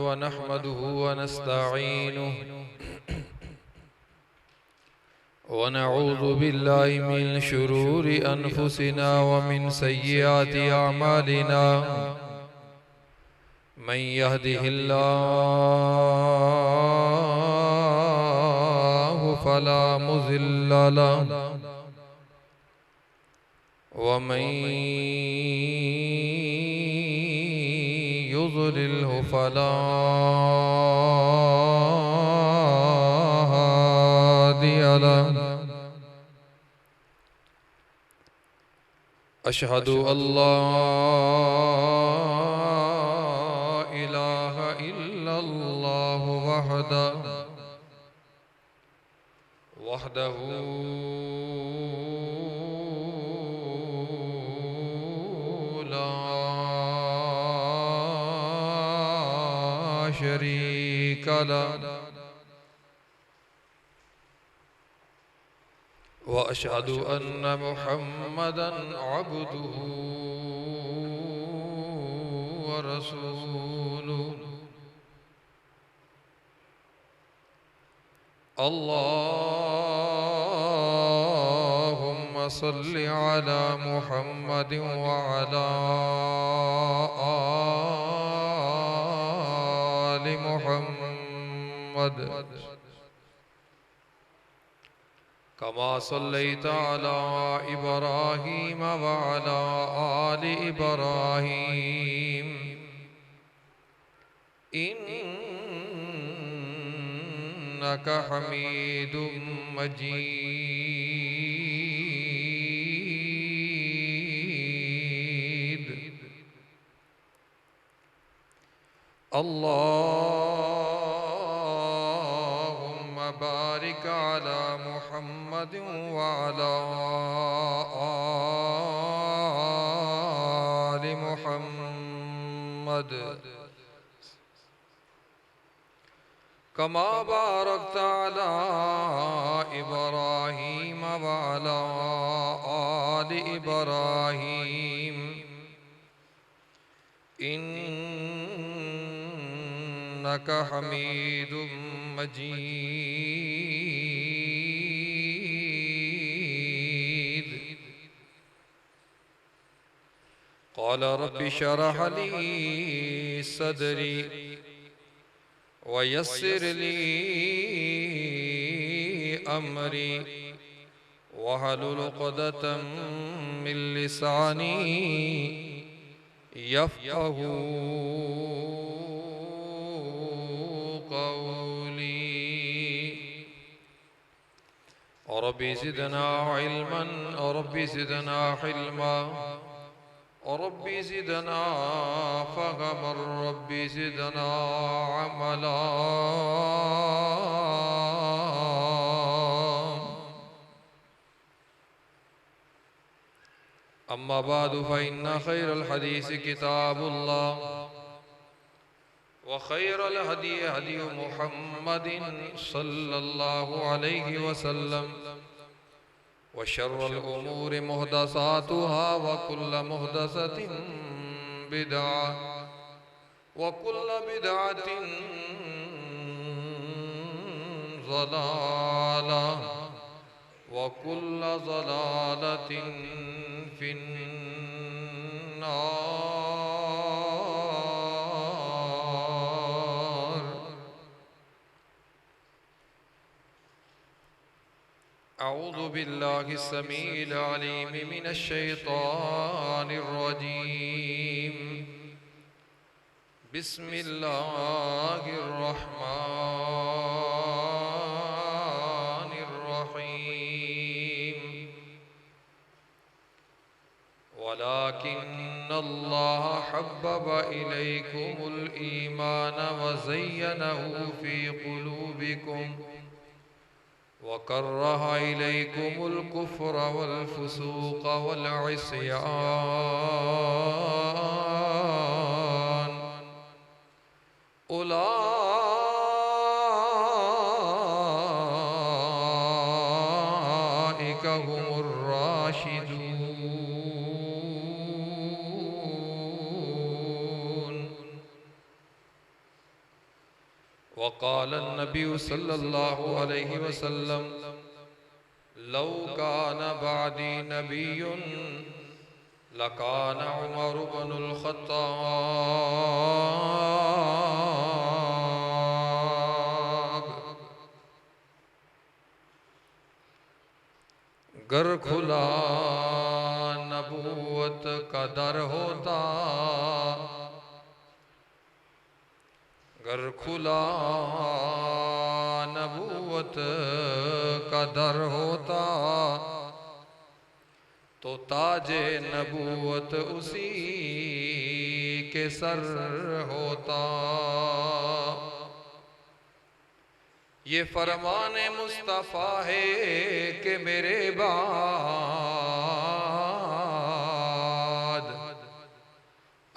ونحمده ونستعينه ونعوذ بالله من شرور أنفسنا ومن سيئات أعمالنا من يهده الله فلا مضل له ومن يضلله فلا هادي له أشهد أن لا إله إلا الله وحده لا شريك له وأشهد أن محمدًا عبده ورسوله اللهم صل على محمد وعلى آل محمد كما صليت على إبراهيم وعلى آل إبراهيم إنك حميد مجيد اللهم بارك على محمد وعلى آل محمد كما باركت على إبراهيم وعلى آل إبراهيم إنك حميد مجيد قال رب اشرح لي صدري ويسر لي أمري واحلل عقدة من لساني يفقهوا قولي رب زدنا علما رب زدنا حلما رب زدنا فهما رب زدنا عملا أما بعد فإن خير الحديث كتاب الله وخير الهدي هدي محمد صلى الله عليه وسلم وشر الأمور محدثاتها وكل محدثة بدعة وكل بدعة ضلالة وكل ضلالة في النار. أعوذ بالله السميع العليم من الشيطان الرجيم. بسم الله الرحمن الرحيم. ولكن الله حبب إليكم الإيمان وزينه في قلوبكم وكره إليكم الكفر والفسوق والعصيان أولئك هم الراشدون. وقال النبي صلى الله عليه وسلم لو كان بعدي نبي لكان عمر بن الخطاب گر کھلا نبوت کا در ہوتا گر کھلا نبوت کا در ہوتا تو تاج نبوت اسی کے سر ہوتا یہ فرمان مصطفیٰ ہے کہ میرے بعد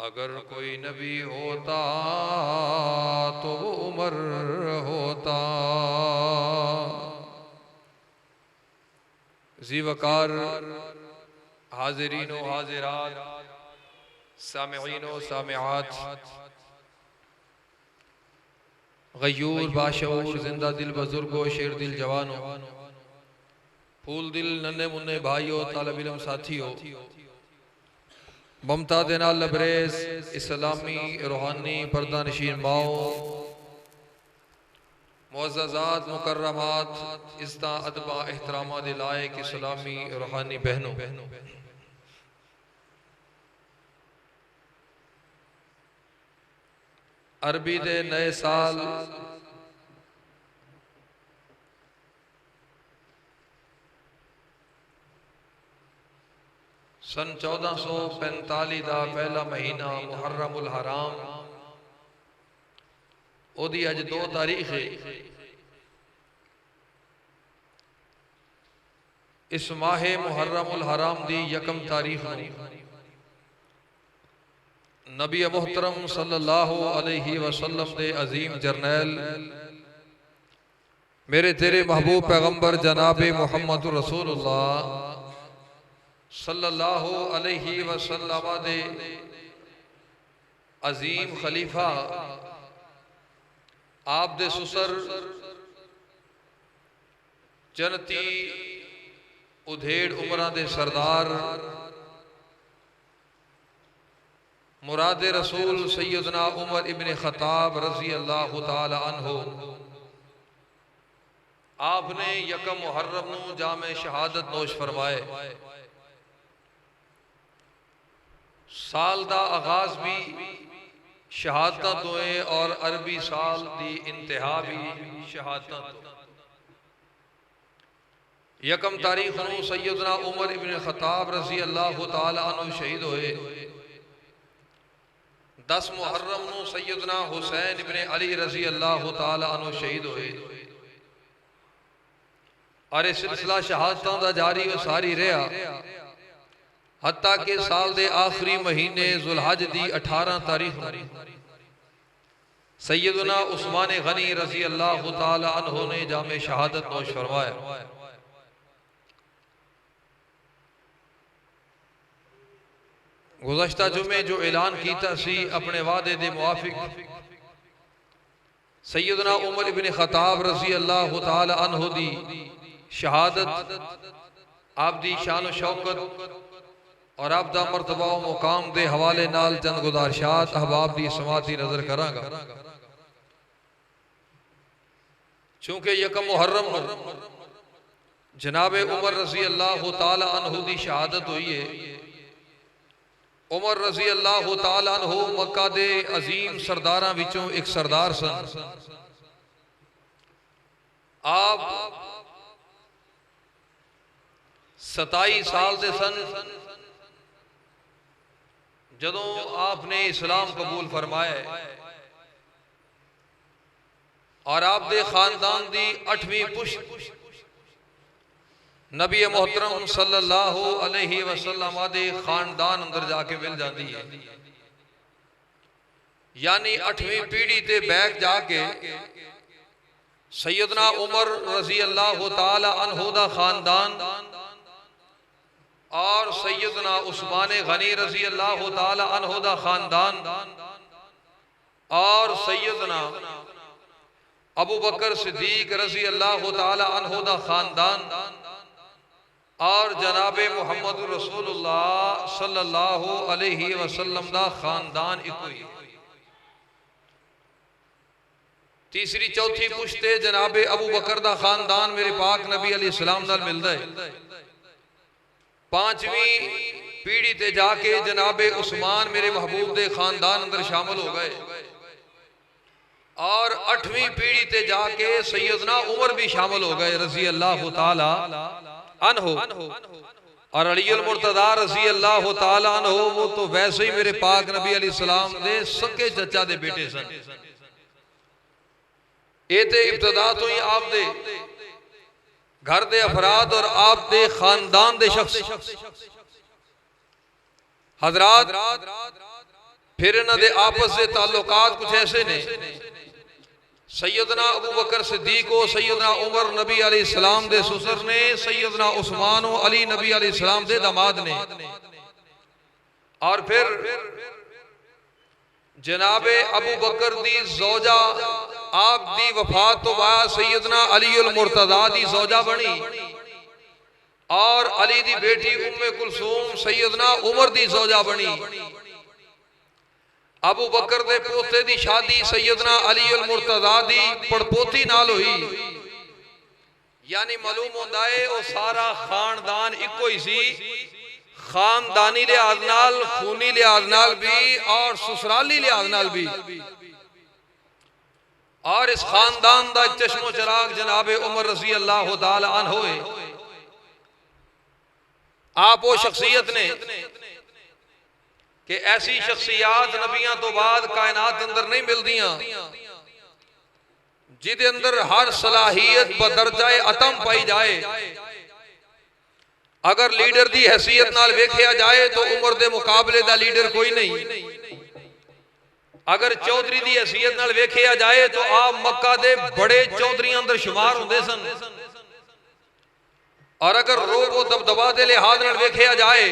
اگر کوئی نبی ہوتا تو وہ عمر ہوتا۔ ذی وقار حاضرین و حاضرات، سامعین و سامعات، غیور باشعور زندہ دل بزرگوں، شیر دل جوانوں، پھول دل ننھے منھے بھائیوں، طالب علم ساتھیوں، ممتا دینا لبریز اسلامی روحانی پردہ نشین ماؤں، معززات مکرمات، عزتاں ادباں احترامات لائق اسلامی روحانی بہنوں، عربی دے نئے سال سن 1445 دا پہلا مہینہ محرم الحرام، او دی اج 2 تاریخ ہے۔ اس ماہ محرم الحرام دی 1 تاریخ نو نبی محترم صلی اللہ علیہ وسلم دے عظیم جرنیل میرے تیرے محبوب پیغمبر جناب محمد رسول اللہ صلی اللہ علیہ وسلم دے عظیم خلیفہ آپ دے سسر جنتی ادھیڑ عمرہ دے سردار مراد رسول سیدنا عمر ابن خطاب رضی اللہ تعالی عنہ، آپ نے 1 محرم نو جام شہادت نوش فرمائے۔ سال دا آغاز بھی شہادتاں دوئے اور عربی سال دی انتہا بھی شہادتاں دوئے۔ 1 تاریخ نو سیدنا عمر ابن خطاب رضی اللہ تعالی عنہ شہید ہوئے۔ 10 محرم نو سیدنا حسین ابن علی رضی اللہ تعالی عنہ شہید ہوئے، اور اس سلسلہ شہادتاں دا جاری و ساری رہا حتیٰ کہ سال دے آخری مہینے ذوالحج دی 18 تاریخ نو سیدنا عثمان غنی رضی اللہ تعالی عنہ نے جام شہادت نوش فرمایا۔ گزشتہ جمعے جو اعلان کیتا سی اپنے وعدے دے موافق، سیدنا عمر ابن خطاب رضی اللہ تعالی عنہ دی شہادت، آپ دی شان و شوکت اور آپ دا مرتبہ و مقام دے حوالے نال چند گزارشات احباب دی سماعتی نظر کراں گا۔ چونکہ 1 محرم نو جناب عمر رضی اللہ تعالی عنہ دی شہادت ہوئی ہے۔ عمر رضی اللہ تعالی عنہ مکہ دے عظیم سرداراں وچوں ایک سردار سن۔ آپ 27 سال دے سن جدوں آپ نے اسلام قبول فرمائے، اور آپ دے خاندان دی 8ویں پشت نبی محترم صلی اللہ علیہ وسلم دے خاندان اندر جا کے مل جاندی ہے، یعنی 8ویں پیڑھی تے بیک جا کے سیدنا عمر رضی اللہ تعالی عنہ دا خاندان اور سیدنا عثمان غنی رضی اللہ تعالی عنہ دا خاندان اور سیدنا ابو بکر صدیق رضی اللہ تعالی عنہ دا خاندان اور جناب محمد رسول اللہ صلی اللہ علیہ وسلم دا خاندان اکوئی. تیسری چوتھی پشتے جناب ابو بکر دا خاندان میرے پاک نبی علیہ السلام نال ملدا ہے. پانچویں پیڑھی تے جا کے جناب عثمان میرے محبوب دے خاندان اندر شامل ہو گئے اور آٹھویں پیڑھی تے جا کے سیدنا عمر بھی شامل ہو گئے رضی اللہ تعالی عنہ. اور علی المرتضی رضی اللہ تعالی عنہ وہ تو ویسے ہی میرے پاک نبی علیہ السلام دے سکے چچا دے بیٹے سن. اے تے ابتدا تو ہی آپ دے گھر دے افراد اور آپ دے خاندان دے شخص حضرات. پھر انہاں دے آپس سے تعلقات کچھ ایسے نے. سیدنا ابو بکر صدیق و سیدنا عمر نبی علیہ السلام دے سسر نے, سیدنا عثمان و علی نبی علیہ السلام دے داماد نے. اور پھر جناب ابو بکر دی زوجہ آپ دی وفات تو بعد سیدنا علی المرتضی دی زوجہ بنی اور علی دی بیٹی ام کلثوم سیدنا عمر دی زوجہ بنی. ابو بکر دے پوتے دی شادی سیدنا علی المرتضی دی پڑپوتی نال ہوئی. یعنی معلوم ہوندہ ہے وہ سارا خاندان ایک کوئی سی, خاندانی لحاظ نال, خونی لحاظ نال بھی اور سسرالی لحاظ نال بھی. اور اس خاندان دا چشم و چراغ جناب عمر رضی اللہ تعالی عنہ ہوئے. آپ وہ شخصیت نے کہ ایسی شخصیات نبیاں تو بعد کائنات اندر نہیں مل دیاں جدے اندر ہر صلاحیت بدرجہ اتم پائی جائے. اگر لیڈر دی حیثیت نال ویکھیا جائے تو عمر دے مقابلے دا لیڈر کوئی نہیں. اگر چودھری دی حیثیت نال ویکھیا جائے تو آپ مکہ دے بڑے چودھریاں اندر شمار ہوندے سن. اور اگر روب و دبدبا دے لحاظ نال ویکھیا جائے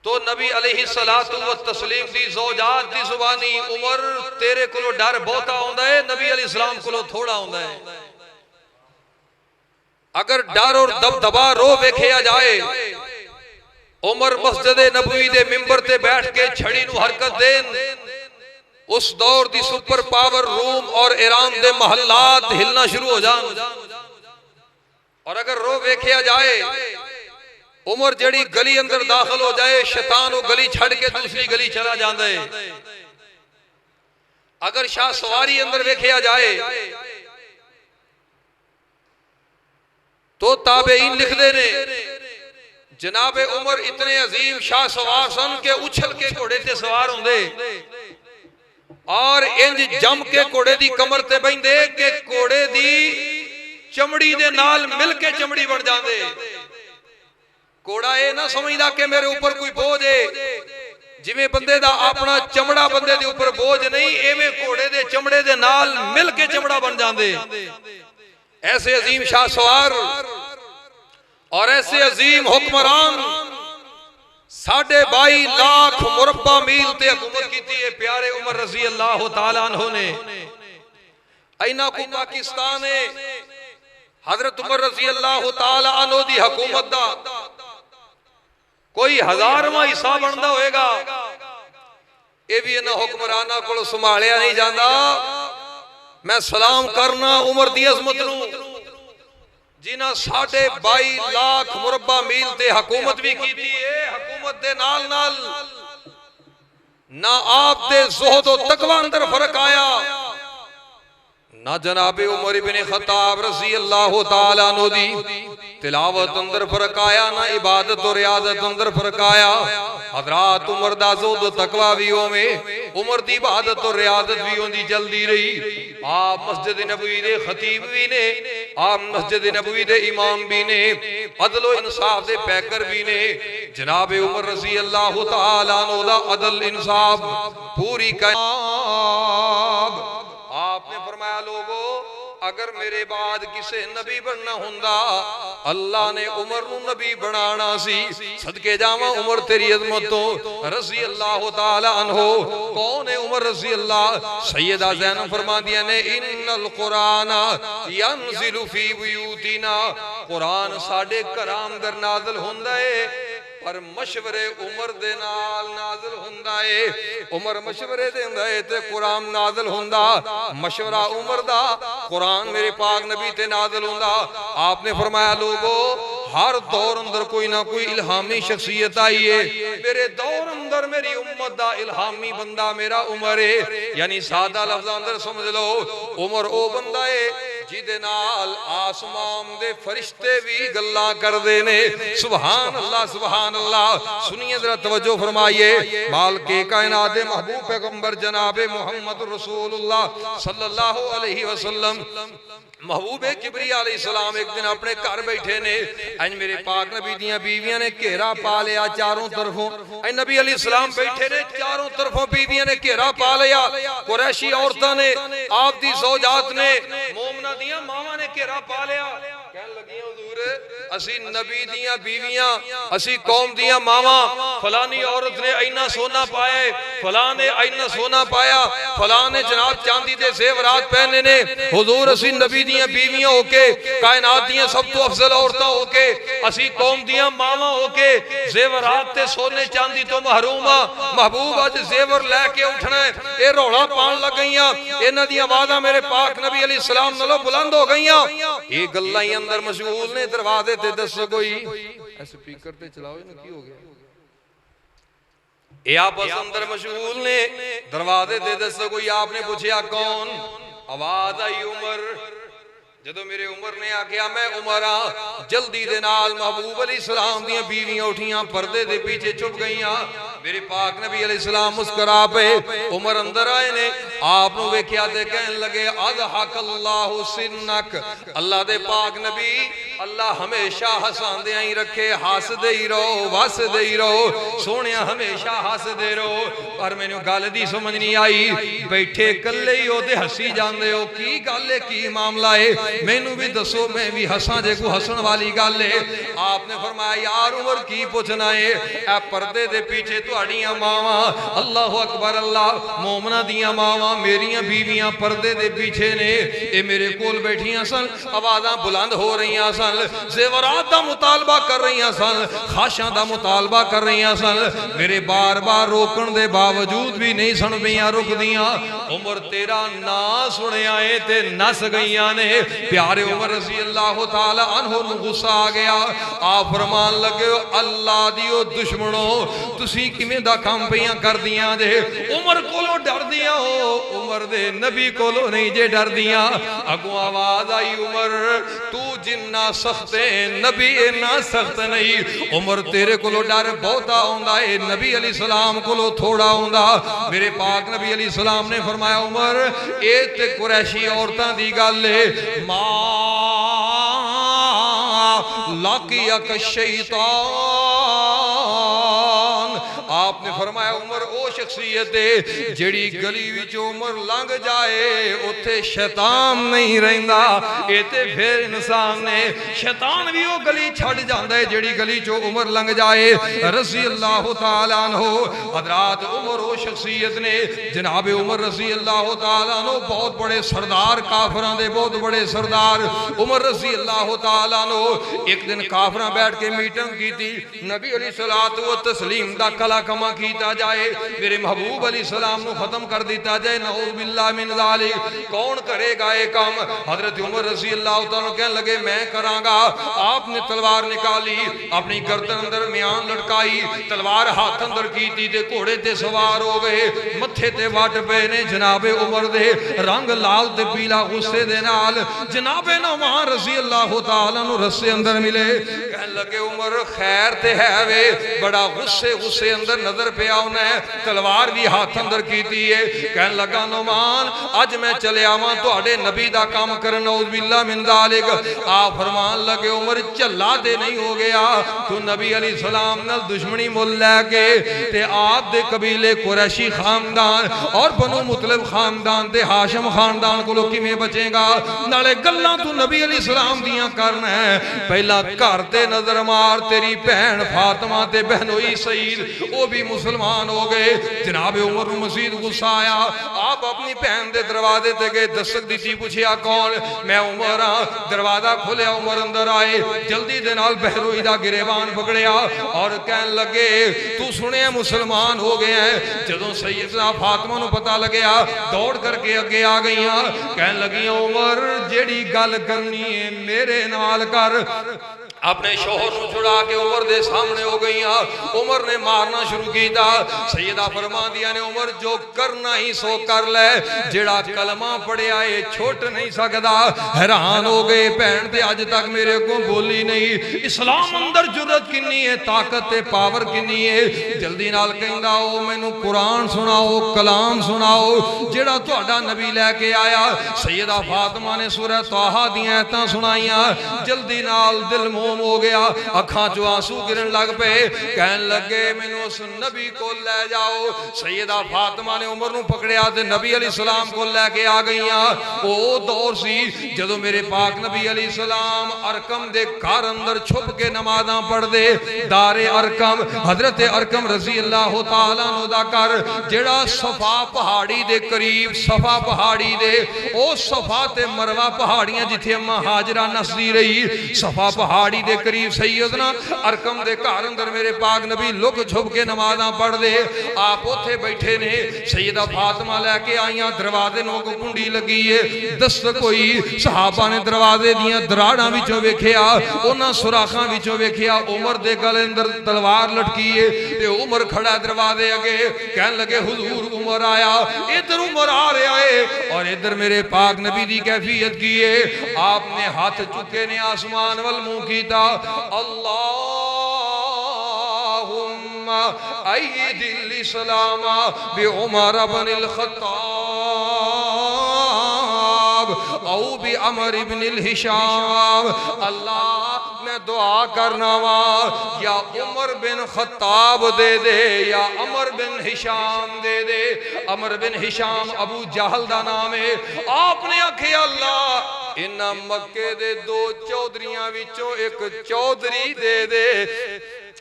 تو نبی علیہ السلام دی زوجات دی زبانی عمر تیرے کلو ڈر بہتا ہوندہ ہے, نبی علیہ السلام کلو تھوڑا ہوندہ ہے. اگر ڈر اور دبدبا رو ویکھیا جائے عمر مسجد نبوی دے ممبر تے بیٹھ کے چھڑی نو حرکت دین, اس دور دی سپر پاور روم اور ایران دے محلات ہلنا شروع ہو جان. اور اگر رو ویکھیا جائے عمر جڑی گلی اندر داخل ہو جائے شیطان وہ گلی چھڑ کے دوسری گلی چلا جاندہ ہے. اگر شاہ سواری اندر ویکھیا جائے تو تابعین لکھ دے نے جناب عمر اتنے عظیم شاہ سوار سن کے اچھل کے گھوڑے تے سوار ہوں دے اور انج جم کے گھوڑے دی کمر تے بین دے کہ گھوڑے دی چمڑی دے نال مل کے چمڑی بن جان دے. گھوڑا اے نہ سمجھدا کہ میرے اوپر کوئی بوجھ ہے, جویں بندے دا اپنا چمڑا بندے دے اوپر بوجھ نہیں, ایویں گھوڑے دے چمڑے دے نال مل کے چمڑا بن جان دے. ایسے عظیم شاہ سوار اور ایسے عظیم حکمران 22.5 لاکھ مربع میل تے حکومت کیتی ہے پیارے عمر رضی اللہ تعالیٰ عنہ نے. اینا کو پاکستان ہے حضرت عمر رضی اللہ تعالیٰ عنہ دی حکومت دا کوئی 1000واں حصہ بندا ہوئے گا. اے بھی انہاں حکمراناں کول سنبھالیا نہیں جاندا. میں سلام کرنا عمر دی عظمت نو جنہاں 22.5 لاکھ مربع میل تے حکومت بھی کیتی ہے. حکومت دے نال نال نہ آپ دے زہد و تقوی اندر فرق آیا, نہ جناب عمر بن خطاب رضی اللہ تعالیٰ عنہ دی تلاوت اندر فرق آیا, نہ عبادت و ریاضت اندر فرق آیا. حضرات عمر دا زہد و تقوی بھی ہوئے, عمر دی عبادت و ریاضت بھی ہوں دی جلدی رہی. آپ مسجد نبوی دے خطیب بھی نے, آپ مسجد نبوی دے امام بھی نے, عدل و انصاف دے پیکر بھی نے. جناب عمر رضی اللہ تعالیٰ عنہ دا عدل انصاف پوری کائنات. آپ نے فرمایا لوگو اگر میرے بعد کسے نبی بننا ہوندا اللہ نے عمر نو نبی بنانا سی صدقے جاواں عمر تیری عظمت تو رضی اللہ تعالی عنہ کون ہے عمر رضی اللہ سیدہ زینب فرماندیاں نے ان القرآن ینزل فی بیوتنا قرآن ساڑے کرام در نازل ہوندا ہے پر مشورے عمر دے نال نازل ہوندا ہے عمر مشورے دے ہوندا ہے تے قرآن نازل ہوندا مشورہ عمر دا قرآن میرے پاک نبی تے نازل ہوندا آپ نے فرمایا لوگو ہر دور اندر کوئی نہ کوئی الہامی شخصیت آئی ہے میرے دور اندر میری امت دا الہامی بندہ میرا عمر ہے یعنی سادہ لفظ اندر سمجھ لو عمر او بندہ ہے جیدے نال آسمان دے فرشتے بھی گلہ کر دینے سبحان اللہ سنیے ذرا توجہ فرمائیے مالک کائنات محبوب پیغمبر جناب محمد رسول اللہ صلی اللہ علیہ وسلم محبوب کبریا علیہ السلام ایک دن اپنے گھر بیٹھے نے این میرے پاک نبی دیاں بیویاں نے گھیرا پا لیا چاروں طرفوں این نبی علیہ السلام بیٹھے نے چاروں طرفوں بیویاں نے گھیرا پا لیا قریشی عورتوں نے آپ دی زوجات نے مومنہ دیاں ماما نے گھیرا پا لیا کہنے لگی حضور اسی نبی دیاں بیویاں اسی قوم دیاں ماما فلانی عورت نے اینا سونا پائے فلان نے اینا سونا پایا فلان نے جناب چاندی دے زیورات پہنے نے حضور اسی نبی دیاں بیویاں ہو کے کائنات دیاں سب تو افضل عورتاں ہو کے اسی قوم دیاں ماما ہو کے زیورات تے سونے چاندی تو محرومہ محبوب آج زیور لے کے اٹھنا ہے اے روڑا پان لگ گئیاں اے ندی آوازہ میرے پاک نبی علیہ السلام نلو بلند ہو گئیاں ایک اللہ اندر مشغول نے دروازے تے دس کوئی ایسے پیکر تے چلاؤ نا کی ہو گیا اے آپ اس اندر مشغول نے دروازے تے دس کوئی آپ نے پوچھیا کون آواز آئی عمر جدو میرے عمر نے آکیا میں عمر جلدی دے نال محبوب علیہ السلام دیاں بیویاں اٹھیاں پردے دے پیچھے چھپ گئیاں میرے پاک نبی علیہ السلام مسکرا پہ عمر اندر آئے نے آپ نو ویکھیا تے کہن لگے اضحک اللہ سنک اللہ دے پاک نبی اللہ ہمیشہ ہسان دے آئی رکھے ہس دے ہی رہو وس دے ہی رہو سونیا ہمیشہ ہس دے رہو پر میں نے گال دی سمجھ نہیں آئی بیٹھے کلے ہی ہوتے ہسی جان دے ہو کی گالے کی معاملہ ہے میں نو بھی دسو میں بھی ہساں جے کو ہسن والی گالے آپ نے فرمایا یار عمر کی پوچھنا ہے اے پردے دے پیچھے تو اڑیاں ماما اللہ اکبر اللہ مومنہ دیاں ماما میریاں بیویاں پردے دے پیچھے نے اے میرے کول بیٹھیاں سن آوازاں بلند ہو رہیاں سن زیورات دا مطالبہ کر رہیاں سن خاشاں دا مطالبہ کر رہیاں سن میرے بار بار روکن دے باوجود بھی نہیں سن بیاں رک دیاں عمر تیرا نا سنے آئے تے نس گئیاں نے پیارے عمر رضی اللہ تعالی عنہ غصہ آ گیا آپ فرمان لگے اللہ دیو دشمنوں تسی کمیں دا کام پیاں کر دیاں دے عمر کولو ڈر دیاں ہو عمر دے نبی کولو نہیں جے ڈر دیاں اگو آواز آئی عمر تو جنہ سخت ہے نبی نہ سخت نہیں عمر تیرے کولو ڈر بہتا ہوندہ ہے نبی علیہ السلام کولو تھوڑا ہوندہ میرے پاک نبی علیہ السلام نے فرمایا عمر اے تے قریشی عورتاں دی گالے لاقیک الشیطان آپ نے فرمایا عمر او شخصیت ہے جڑی گلی وچ عمر لنگ جائے اتھے شیطان نہیں رہندا اے تے پھر انسان نے شیطان بھی او گلی چھڑ جاندا ہے جڑی گلی جو عمر لنگ جائے رضی اللہ تعالیٰ عنہ حضرات عمر او شخصیت نے جناب عمر رضی اللہ تعالیٰ عنہ بہت بڑے سردار کافران دے بہت بڑے سردار عمر رضی اللہ تعالیٰ عنہ ایک دن کافران بیٹھ کے میٹنگ کی تھی نبی علیہ السلام دا کلا کما کیتا جائے میرے محبوب علیہ السلام نو ختم کر دیتا جائے نعوذ باللہ من ذالک کون کرے گا یہ کام حضرت عمر رضی اللہ تعالیٰ کہنے لگے میں کراں گا آپ نے تلوار نکالی اپنی گردن اندر میان لڑکائی تلوار ہاتھ اندر کی تھی تے گھوڑے تے سوار ہو گئے متھے تے واٹ پے نے جناب عمر دے رنگ لال تے پیلا غصے دے نال جناب نعمان رضی اللہ تعالیٰ نو رسے اندر ملے کہنے لگے عمر خیر تے ہے وے بڑا غصے اندر نظر پہ آؤنا ہے تلوار تلوار بھی ہاتھ اندر کیتی ہے کہن لگا نعمان اج میں چلے آواں تواڈے نبی دا کام کرن نعوذ باللہ من ذالک آپ فرمان لگے عمر چلا دے نہیں ہو گیا تو نبی علیہ السلام نال دشمنی مول لے کے تے آپ دے قبیلے قریشی خاندان اور بنو مطلب خاندان تے ہاشم خاندان کو لوگ کیویں بچے گا نالے گلاں تو نبی علیہ السلام دیاں کرنا ہے پہلا گھر تے نظر مار تیری بہن فاطمہ تے بہنوئی سعید وہ بھی مسلمان ہو گئے جناب عمر مزید غصہ آیا آپ اپنی بہن دے دروازے تے گئے دستک دیتی پوچھیا کون میں عمر ہاں دروازہ کھولیا عمر اندر آئے جلدی دے نال بہنوئی دا گریبان پکڑیا اور کہن لگے تو سنے مسلمان ہو گئے ہیں جدوں سیدنا فاطمہ نو پتہ لگیا دوڑ کر کے اگے آ گئیاں کہن لگیاں عمر جیڑی گل کرنی ہے میرے نال کر اپنے شوہر نو چھڑا کے عمر دے سامنے ہو گئیاں عمر نے مارنا شروع کیتا سیدہ فرما دیا نے عمر جو کرنا ہی سو کر لے جڑا کلمہ پڑے آئے چھوٹ نہیں سکدا حیران ہو گئے بہن تے اج تک میرے کو بولی نہیں اسلام اندر جرت کنی ہے طاقت تے پاور کنی ہے جلدی نال کہندا او مینوں قرآن سناؤ کلام سناؤ جڑا تہاڈا نبی لے کے آیا سیدہ فاطمہ نے سورہ طٰہٰ دیاں آیتاں سنائیاں جلدی نال دل موم ہو گیا اکھاں چوں آنسو گرن لگ پے کہن لگے مینوں اس نبی کو لے جاؤ سیدہ فاطمہ نے عمر نو پکڑیا تے نبی علیہ السلام کو لے کے آ گئیاں او دور سی جدوں میرے پاک نبی علیہ السلام ارکم دے گھر اندر چھپ کے نمازاں پڑھ دے دار ارکم حضرت ارکم رضی اللہ تعالیٰ عنہ دا کر جڑا صفا پہاڑی دے قریب صفا پہاڑی دے او صفا تے مروہ پہاڑیاں جتھے اماں ہاجرہ نسدی رہی صفا پہاڑی دے قریب سیدنا ارکم دے گھر اندر میرے پاک نبی لک چھپ کے نمازاں پڑھ دے آپ اوتھے بیٹھے نے سیدہ فاطمہ لے کے آئیاں دروازے نو کو کنڈی لگی ہے دستک ہوئی صحابہ نے دروازے دیاں دراڑاں وچوں ویکھیا انہاں سوراخاں وچوں ویکھیا عمر دے گلے اندر تلوار لٹکی ہے تے عمر کھڑا دروازے اگے کہن لگے حضور عمر آیا ادھر عمر آ رہا ہے اور ادھر میرے پاک نبی دی کیفیت کی ہے آپ نے ہاتھ چکے نے آسمان والمنہ کیتا اللہم اید الاسلام بعمر بن الخطاب او بعمر بن الحشام اللہ میں دعا کرنا وا یا عمر بن خطاب دے دے یا عمر بن حشام دے دے عمر بن حشام ابو جہل دا نام ہے آپ نے آکھے اللہ انہاں مکے دے دو چودھریاں وچوں ایک چودھری دے دے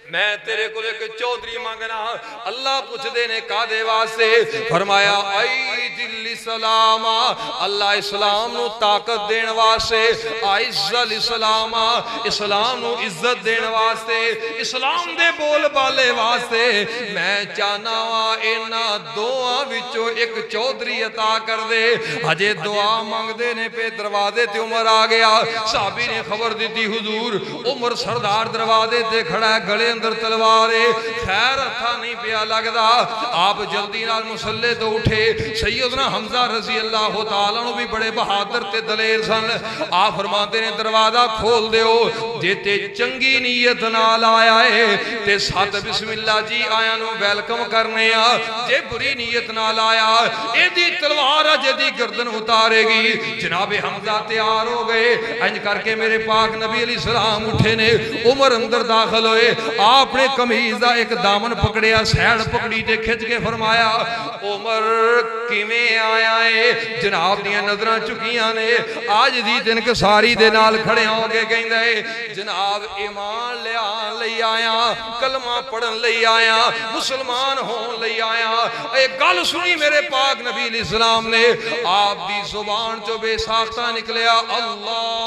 میں تیرے کو ایک چودھری مانگنا اللہ پوچھ دینے کا دے واسطے فرمایا عید الاسلام اللہ اسلام نو طاقت دین واسطے عز الاسلام اسلام نو عزت دین واسطے اسلام دے بول بالے واسطے میں چاہنا وا اینا دعا وچوں ایک چودھری عطا کر دے ہجے دعا مانگ دینے پہ دروازے تے عمر آ گیا صحابی نے خبر دیتی حضور عمر سردار دروازے تے کھڑا ہے گلے اندر تلوارے خیر اتھا نہیں پیا لگدا آپ جلدی نال مسلح تو اٹھے سیدنا حمزہ رضی اللہ تعالیٰ نو بھی بڑے بہادر تے دلیر سن آپ فرماتے نے دروازہ کھول دیو جیتے چنگی نیت نال آیا ہے تے ساتھ بسم اللہ جی آیا نو ویلکم کرنے آ جے بری نیت نال آیا اے دی تلوار جے دی گردن اتارے گی جناب حمزہ تیار ہو گئے انج کر کے میرے پاک نبی علیہ السلام اٹھے نے عمر اندر داخل ہوئے آپ نے قمیض دا ایک دامن پکڑیا سیڑ پکڑی تے کھچ کے فرمایا عمر کیویں آیا ہے جناب دیاں نظراں چکیاں نے آج دی دن کے ساری دے نال کھڑے ہو کے کہندا ہے جناب ایمان لے آن لئی آیا کلمہ پڑھن لئی آیا مسلمان ہون لئی آیا اے گل سنی میرے پاک نبی علیہ السلام نے آپ دی زبان چو بے ساختہ نکلیا اللہ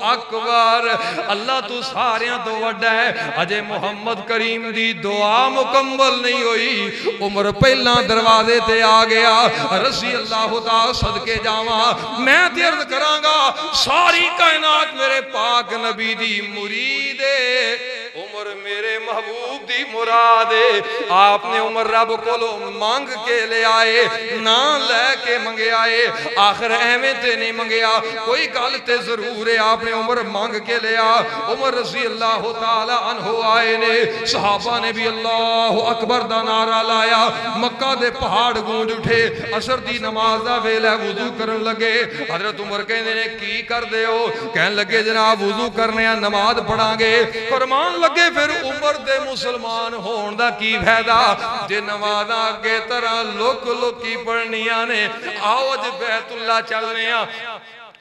اکبر اللہ تو ساریاں تو وڈا ہے اجے محمد کریم دی دعا مکمل نہیں ہوئی عمر پہلا دروازے تے آ گیا رضی اللہ تعالی صدقے جاواں میں تے عرض کراں گا ساری کائنات میرے پاک نبی دی مرید ہے عمر میرے محبوب دی مراد ہے۔ آپ نے عمر رب کولو مانگ کے لے آئے، نہ لے کے منگے آئے، آخر ایویں تے نہیں منگیا، کوئی گل تے ضرور ہے، آپ نے عمر مانگ کے لے آ۔ عمر رضی اللہ تعالی عنہ آئے نے، صحابہ نے بھی اللہ اکبر دا نعرہ لایا، مکہ دے پہاڑ گونج اٹھے، عصر دی نماز دا ویلا وضو کرن لگے۔ حضرت عمر کہندے نے کی کر دے ہو؟ کہن لگے جناب وضو کرنے نماز پڑھاں گے۔ فرمان لگے پھر عمر دے مسلمان ہون دا کی فائدہ جے نمازاں اگے طرح لک لکی پڑھنیاں نے۔ آؤ اج بیت اللہ چلنے ہاں۔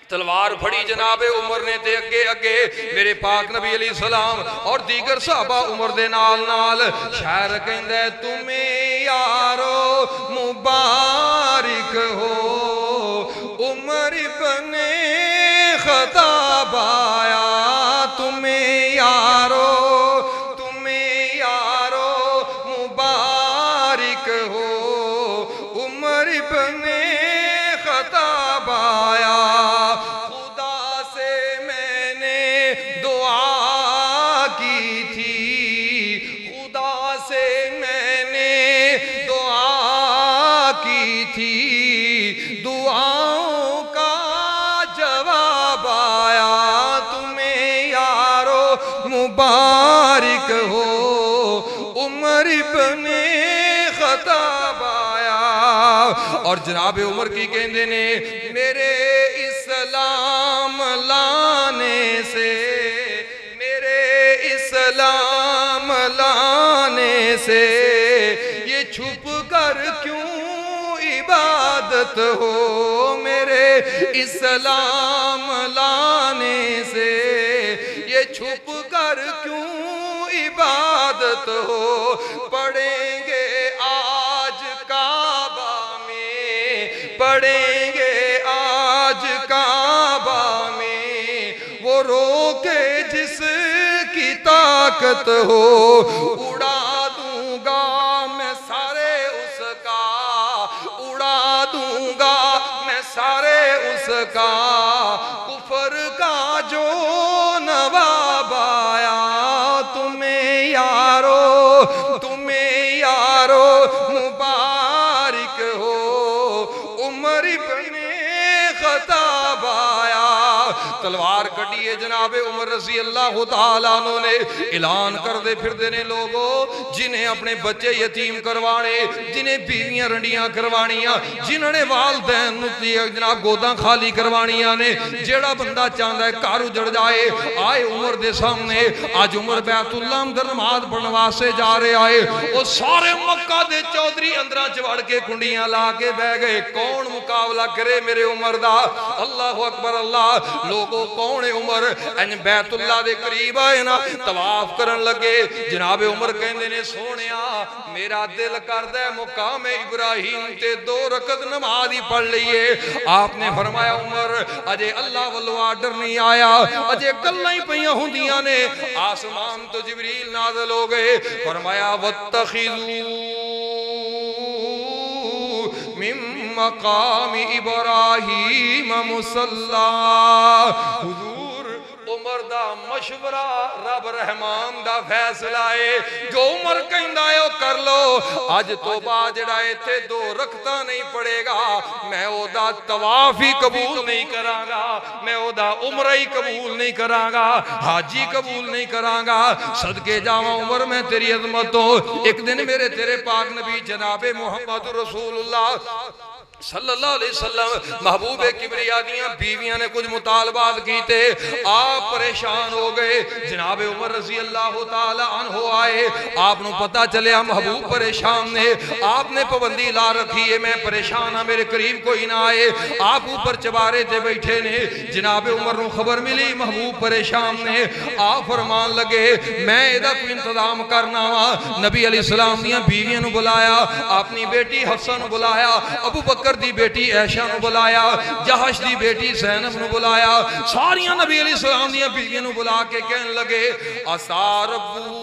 تلوار پھڑی جناب عمر نے تے اگے اگے میرے پاک نبی علیہ السلام اور دیگر صحابہ عمر دے نال نال شاعر کہندے تمہیں یارو مبارک ہو عمر ابن خطاب آیا، تمہیں یارو مبارک ہو عمر ابن خطاب آیا۔ دعاؤں کا جواب آیا، تمہیں یارو مبارک ہو عمر ابن خطاب آیا۔ اور جناب عمر کی کہندے نے میرے اسلام لانے سے، میرے اسلام لانے سے یہ چھپ کر کیوں عبادت ہو، میرے اسلام لانے سے یہ چھپ کر کیوں عبادت ہو۔ پڑھیں گے آج کعبہ میں، پڑھیں گے آج کعبہ میں وہ روکے جس کی طاقت ہو، اڑا دوں گا میں سارے اس کا، اڑا دوں گا میں سارے اس کا، کفر کا جو نواب آیا، تمہیں یارو مبارک ہو عمر ابن خطاب آیا۔ تلوار کٹیے جناب عمر رضی اللہ تعالیٰ عنہ نے اعلان کر دے پھر دینے لوگوں جنہیں اپنے بچے یتیم کروانے، جنہیں بیویاں رنڈیاں کروانیاں، جنہوں نے والدین جناب گوداں خالی کروانیاں نے، جیڑا بندہ چاندہ ہے کارو جڑ جائے آئے عمر دے سامنے۔ آج عمر بیت اللہ اندر نماز پڑھنوا سے جا رہے آئے، وہ سارے مکہ دے چودھری اندرہ چوڑ کے کنڈیاں لا کے بہ گئے، کون مقابلہ کرے میرے عمر دا؟ اللہ اکبر اللہ۔ لوگوں کون ہے عمر؟ ان بیت اللہ دے قریب آئے نا طواف کرن لگے، جناب عمر کہندے نے سونیا میرا دل کردہ ہے مقام ابراہیم تے 2 رکعت نماز ہی پڑھ لئیے۔ آپ نے فرمایا عمر اجے اللہ والو آرڈر نہیں آیا، اجے گلاں ہی پئیاں ہوندیاں نے، آسمان تو جبریل نازل ہو گئے، فرمایا واتخذوا من مقام ابراہیم مصلی۔ حضور عمر دا مشورہ رب رحمان دا فیصلہ ہے، جو عمر کہندہ ہے وہ کر لو۔ آج توبہ جڑا ایتھے 2 رکھتا نہیں پڑے گا، میں او دا طواف ہی قبول نہیں کراں گا، میں او دا عمرہ ہی قبول نہیں کراں گا، حاجی قبول نہیں کراں گا۔ صدقے جاواں عمر میں تیری عظمت ہو۔ ایک دن میرے تیرے پاک نبی جناب محمد رسول اللہ صلی اللہ علیہ وسلم محبوب کبریا دیاں بیویاں نے کچھ مطالبات کیتے، آپ پریشان ہو گئے۔ جناب عمر رضی اللہ تعالی عنہ آئے، آپ نو پتہ چلیا محبوب پریشان نے، آپ نے پابندی لا رکھی ہے میں پریشان ہاں میرے قریب کوئی نہ آئے، آپ اوپر چبارے تے بیٹھے نے۔ جناب عمر نو خبر ملی محبوب پریشان نے، آپ فرمان لگے میں ایدہ کو انتظام کرنا وا۔ نبی علیہ السلام دیاں بیویاں نو بلایا، اپنی بیٹی حفصہ نو بلایا، ابو بکر دی بیٹی عائشہ نو بلایا، جہش دی بیٹی زینب نو بلایا، ساریاں نبی علیہ السلام دیاں بیویاں نو بلا کے کہن لگے اسا ربو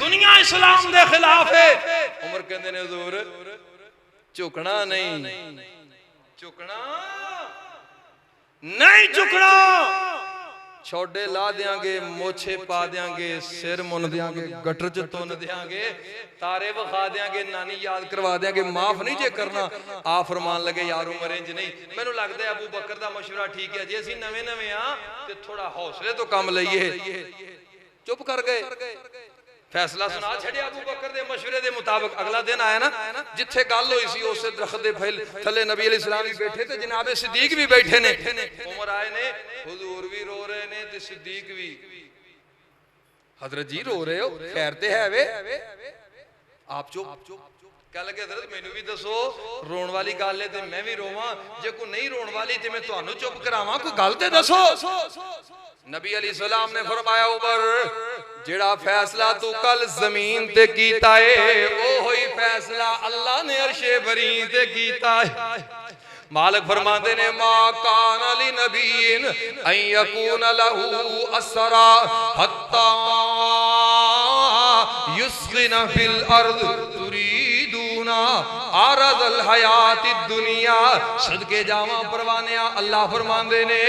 دنیا اسلام دے خلاف ہے. عمر کہندے نے حضور جھکنا نہیں، جھکنا نہیں، جھکنا. چھوڑے لا دیاں گے، موچھے پا دیاں گے، سر من دیاں گے، گٹر چ تن دیاں گے، تارے وکھا دیاں گے، نانی یاد کروا دیاں گے، معاف نہیں جے کرنا. آ فرمان لگے یار عمر انج نہیں. مینوں لگدا ہے ابو بکر دا مشورہ ٹھیک ہے. جی اسی نویں نویں ہاں تے تھوڑا حوصلے تو کم لئیے. چپ کر گئے، فیصلہ سنا چھڑیا ابو بکر دے مشورے دے مطابق. اگلا دن آیا نا جتھے گل ہوئی سی اس درخت دے پھل تھلے نبی علیہ السلام بھی بیٹھے تے جناب صدیق بھی بیٹھے نے. عمر آئے نے، حضور بھی رو رہے نے تے صدیق بھی. حضرت جی رو رہے ہو، خیر تے ہے وے. آپ چپ. کہہ لگے حضرت مینوں بھی دسو رون والی گل ہے تے میں بھی روواں، جے کوئی نہیں رون والی تے میں تانوں چپ کراواں، کوئی گل تے دسو. نبی علیہ السلام نے فرمایا عمر جڑا فیصلہ تو کل زمین تے کیتا ہے او ہوئی فیصلہ اللہ نے عرش بری تے کیتا ہے. مالک فرماتے نے ما کان لنبی ان یکون لہو اسرا حتی یسخن فی الارض تریدون عرض الحیات الدنیا. صدقے جاواں پروانیاں اللہ فرماندے نے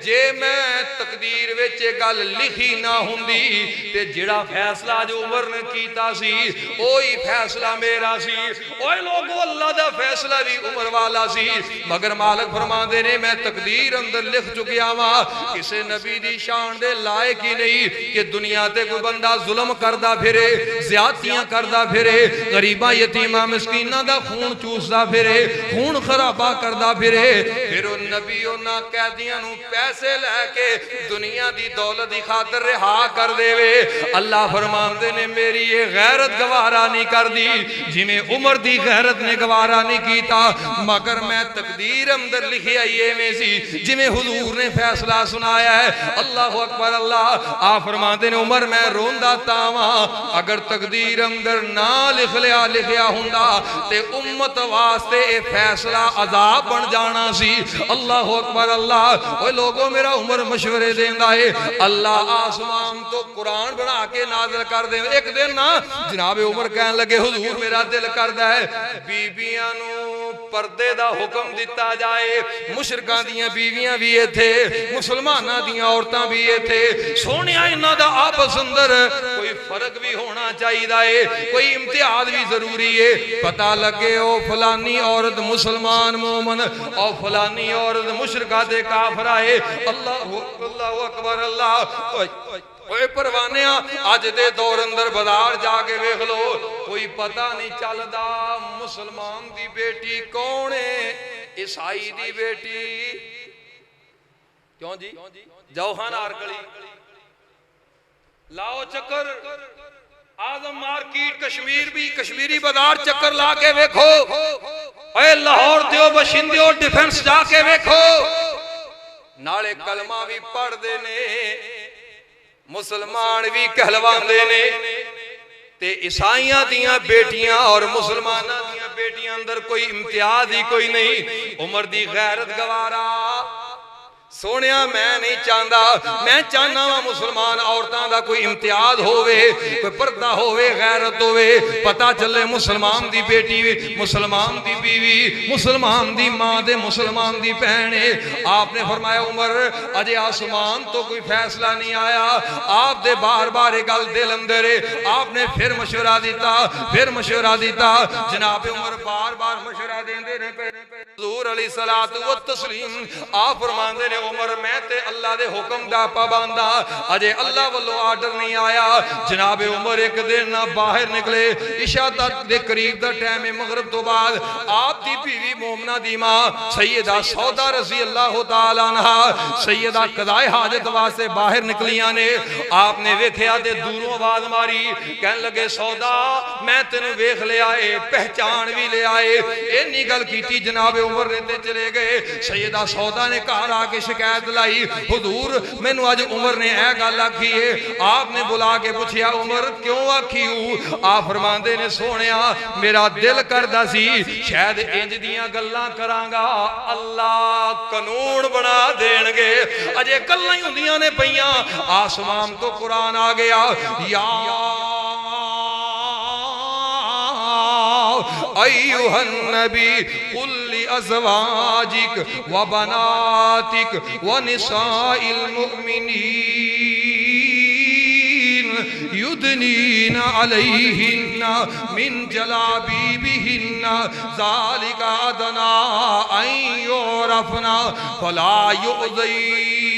جے میں تقدیر وچ گل لکھی نہ ہوندی تے جڑا فیصلہ جو عمر نے کیتا سی اوہی فیصلہ میرا سی. اوے لوگو اللہ دا فیصلہ بھی عمر والا سی، مگر مالک فرماندے نے میں تقدیر اندر لکھ چکیا ہاں کسے نبی دی شان دے لائق ہی نہیں کہ دنیا تے کوئی بندہ ظلم کردا پھرے، زیادتیاں کردا پھرے، غریباں یتیماں مسکیناں دا خون چوسدا پھرے، خون خرابہ کردا پھرے. پھر ان نبی انہاں قیدیاں نو پیسے لے کے دنیا دی دولت دی خاطر رہا کر دے وے. اللہ فرماندے نے میری یہ غیرت گوارا نہیں کر دی جی میں عمر دی غیرت نے گوارا نہیں کیتا، مگر میں تقدیر اندر لکھی آئیے میں سی جی میں حضور نے فیصلہ سنایا ہے. اللہ اکبر. اللہ آپ فرماندے نے عمر میں روندہ تاواں اگر تقدیر اندر نہ لکھیا ہوندا تے امت واسطے اے فیصلہ عذاب بن جانا سی. اللہ اکبر. اللہ اوہ لوگوں میرا عمر مشورے دیندہ ہے. اللہ آسمان تو قرآن بنا کے نازل کر دے. ایک دن نا جناب عمر کہنے لگے حضور میرا دل کردہ ہے بیبیاں نو پردے دا حکم دیتا جائے. مشرکاں دیاں بیویاں بھی یہ تھے، مسلمانہ دیاں عورتاں بھی یہ تھے. سونیا انہاں دا آپس اندر کوئی فرق بھی ہونا چاہیے دائے، کوئی امتیاز بھی ضروری ہے. پتہ لگے او فلانی عورت مسلمان مومن اور فلانی عورت مشرکہ دے کافر آئے. اللہ اکبر. اللہ اوے پروانیاں آج دے دور اندر بازار جا کے ویکھ لو کوئی پتہ نہیں چلدا مسلمان دی بیٹی کون ہے، عیسائی دی بیٹی. کیوں جی جاؤ خان آرکڑی لاؤ چکر آدم مارکیٹ کشمیر بھی کشمیری بازار چکر لا کے ویکھو، اے لاہور دیو بشندیو ڈیفنس جا کے ویکھو نالے کلمہ بھی پڑھ دینے مسلمان بھی کہلوان دینے تے عیسائیاں دیاں بیٹیاں اور مسلمانہ دیاں بیٹیاں اندر کوئی امتیاز ہی کوئی نہیں. عمر دی غیرت گوارا سونیا میں نہیں چاہندا، میں چاہنا وا مسلمان عورتاں دا کوئی امتیاز ہوئے، کوئی پردہ ہوئے، غیرت ہوئے. پتہ چلے مسلمان دی بیٹی، مسلمان دی بیوی، مسلمان دی ماں دے مسلمان دی بہنے. آپ نے فرمایا عمر اجے آسمان تو کوئی فیصلہ نہیں آیا. آپ دے بار بار گل دل اندر ہے. آپ نے پھر مشورہ دیتا، پھر مشورہ دیتا. جناب عمر بار بار مشورہ دیندے نے. حضور علیہ الصلوۃ والتسلیم آپ فرماندے نے عمر میں تے اللہ دے حکم دا پابندا اجے اللہ والو آرڈر نہیں آیا. جناب عمر ایک دن نہ باہر نکلے، عشاء تک دے قریب دا ٹائم مغرب تو بعد آپ دی بیوی مومنہ دی ماں سیدہ سودا رضی اللہ تعالی عنہ سیدہ قضائے حاجت واسطے باہر نکلیاں نے. آپ نے ویکھیا تے دوروں آواز ماری، کہن لگے سودا میں تینوں ویکھ لے آئے، پہچان بھی لے آئے. اینی گل کیتی جناب عمر نے تے چلے گئے. سیدہ سودا نے گھر آ کے شکایت لائی، حضور مینوں اج عمر نے اے گل آکھی ہے. آپ نے بلا کے پوچھیا عمر کیوں آکھی ہو؟ آپ فرماندے نے سونیا میرا دل کردا سی شاید انج دیاں گلاں کرانگا اللہ قانون بنا دین گے. اجے گلاں ہی ہوندیاں نے پئیاں، آسمان تو قرآن آ گیا یا ایھا النبی قل لازواجک وبناتک ونساء المؤمنین یدنین علیہن من جلابیبہن ذالک ادنی ان یعرفن فلا یؤذین۔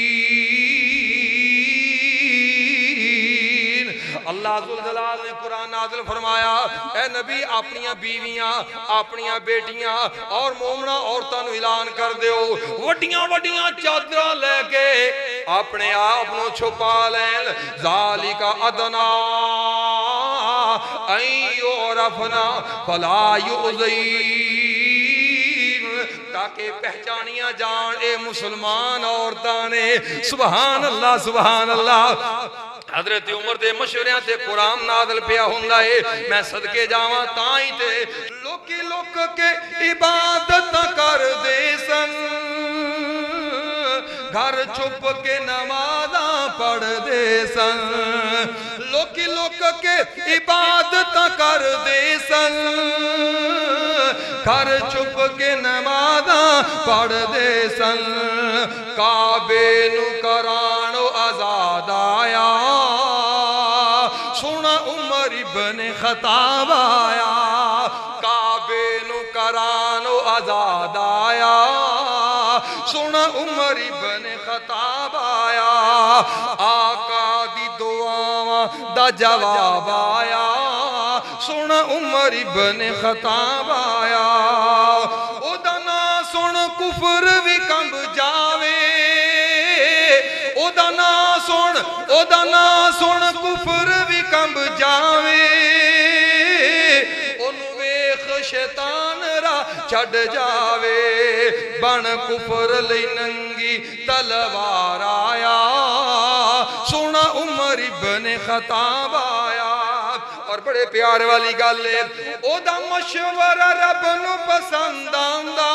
اللہ ذوالجلال نے قرآن نازل فرمایا اے نبی اپنیاں بیویاں اپنیاں بیٹیاں اور مومنہ عورتاں نو اعلان کر دیو وڈیاں وڈیاں چادراں لے کے اپنے آپ نو چھپا لین ذالک ادنی ان یعرفن فلا یؤذین، تاکہ پہچانیاں جان اے مسلمان عورتاں نے۔ سبحان اللہ سبحان اللہ۔ حضرت عمر دے مشوریاں تے قرآن نازل پیا ہوندا ہے، میں صدقے جاواں تائیں تے لوکی لوک کے عبادت کر دے سن، گھر چھپ کے نمازاں پڑھ دے سن، لوکی لوک کے عبادت کر دے سن، گھر چھپ کے نمازاں پڑھ دے سن، کعبے نو کرانو آزاد آیا، سونا عمر ابن خطاب آیا، کعبے نو کرانو آزاد آیا، سونا عمر ابن خطاب آیا، آقا دی دعاواں دا جواب آیا، سونا عمر ابن خطاب آیا، او دا نا سن کفر بھی کمب جاوے، او دا نا سن کفر بھی کمب جاوے، انو ویخ شیطان را چھڑ جاوے، بن کفر لئی ننگی تلوار آیا، سونا عمر ابن خطاب آیا۔ اور بڑے پیار والی گل ہے او دا مشورہ رب نو پسند آندا،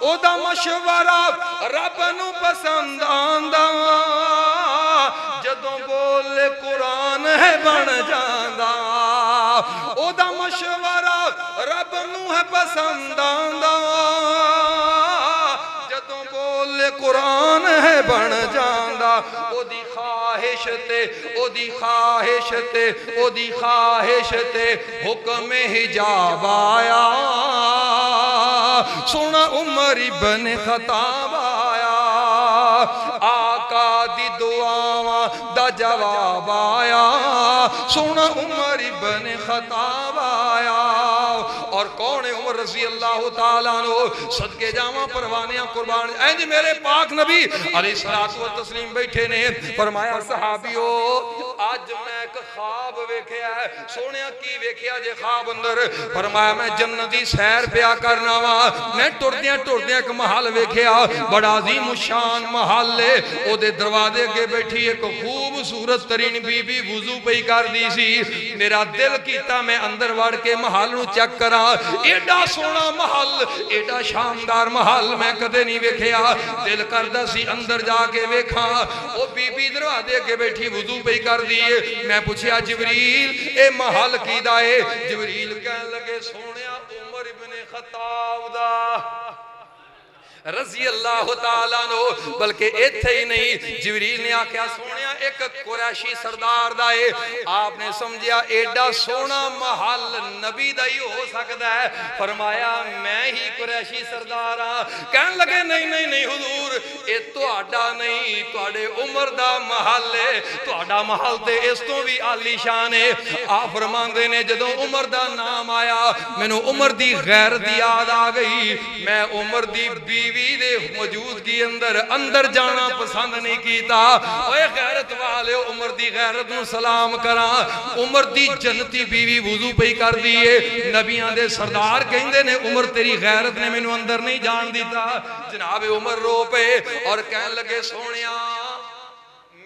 او دا مشورہ رب نو پسند آندا، جدوں بولے قرآن ہے بن جاندا، او دا مشورہ رب نو ہے پسند آندا، جدوں بولے قرآن ہے بن جاندا، او دی خواہش تے او دی خواہش تے او دی خواہش تے حکم حجاب آیا، سونا عمر ابن خطاب آیا، آقا دی دعاواں دا جواب آیا، سونا عمر ابن خطاب آیا۔ اور کون ہے عمر رضی اللہ تعالیٰ عنہ؟ صدقے جاواں پروانیاں قربان، اینج میرے پاک نبی علیہ الصلوۃ والتسلیم بیٹھے نے، فرمایا صحابیو آج میں ایک خواب ویکھیا ہے۔ سونیا کی ویکھیا جے خواب اندر؟ فرمایا میں جنت دی سیر پیا کرنا وا، میں ٹردیاں ایک محل ویکھیا، بڑا عظیم الشان محل ہے، او دے دروازے اگے بیٹھی ایک خوبصورت ترین بی بی وضو پئی کر دی سی، میرا دل کیتا میں اندر وڑ کے محل نو چیک کراں، ایڈا سونا محل ایڈا شاندار محل میں کدے نہیں ویکھیا، دل کردا سی اندر جا کے ویکھاں، او بی بی دروازے اگے بیٹھی وضو پئی کر دیے، میں پوچھیا جبریل اے محل کیدا ہے؟ جبریل کہنے لگے سونیا عمر ابن خطاب دا رضی اللہ تعالیٰ عنہ، بلکہ ایتھے ہی نہیں، جبریل نے آکھیا سونیا ایک قریشی سردار دا ہے، آپ نے سمجھیا ایڈا سونا محل نبی دا ہی ہو سکتا ہے؟ فرمایا میں ہی قریشی سردار ہاں۔ کہنے لگے نہیں حضور، اے تو آڈا نہیں، تو آڈے عمر دا محل ہے، تو آڈا محل تے اس تو بھی عالی شان ہے۔ آپ فرماندے نے جدوں عمر دا نام آیا میں نو عمر دی غیرت یاد آ گئی، میں عمر دی بیوی دے موجودگی اندر جانا پسند نہیں کیتا، اوے غیرت والے عمر دی غیرت نو سلام کراں، عمر دی جنتی بیوی وضو پئی کر دیئے، نبیاں دے سردار کہندے نے عمر تیری غیرت نے میں نو اندر نہیں جان دیتا۔ جناب عمر رو پے اور کہن لگے سونیا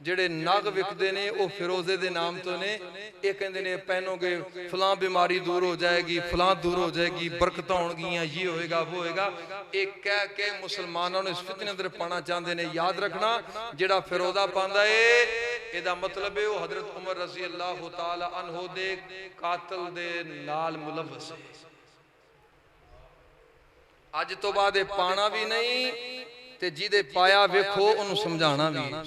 ਜਿਹੜੇ ਨਗ ਵਿਕਦੇ ਨੇ ਉਹ ਫਿਰੋਜ਼ੇ ਦੇ ਨਾਮ ਤੋਂ ਨੇ। ਇਹ ਕਹਿੰਦੇ ਨੇ ਪਹਿਨੋਗੇ ਫਲਾਂ ਬਿਮਾਰੀ ਦੂਰ ਹੋ ਜਾਏਗੀ, ਫਲਾਂ ਦੂਰ ਹੋ ਜਾਏਗੀ, ਬਰਕਤਾਂ ਹੋਣਗੀਆਂ, ਇਹ ਹੋਏਗਾ ਉਹ ਹੋਏਗਾ। ਇਹ ਕਹਿ ਕੇ ਮੁਸਲਮਾਨਾਂ ਨੂੰ ਇਸ ਫਿਤਨੇ ਅੰਦਰ ਪਾਣਾ ਚਾਹੁੰਦੇ ਨੇ। ਯਾਦ ਰੱਖਣਾ ਜਿਹੜਾ ਫਿਰੋਜ਼ਾ ਪਾਉਂਦਾ ਏ ਇਹਦਾ ਮਤਲਬ ਹੈ ਉਹ ਹਜ਼ਰਤ ਉਮਰ ਰਜ਼ੀ ਅੱਲਾਹੁ ਤਾਲਾ ਅਨਹੂ ਦੇ ਕਾਤਲ ਦੇ ਨਾਲ ਮੁਲਵਸ ਹੈ। ਅੱਜ ਤੋਂ ਬਾਅਦ ਇਹ ਪਾਣਾ ਵੀ ਨਹੀਂ ਤੇ ਜਿਹਦੇ ਪਾਇਆ ਵੇਖੋ ਉਹਨੂੰ ਸਮਝਾਣਾ ਵੀ।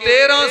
13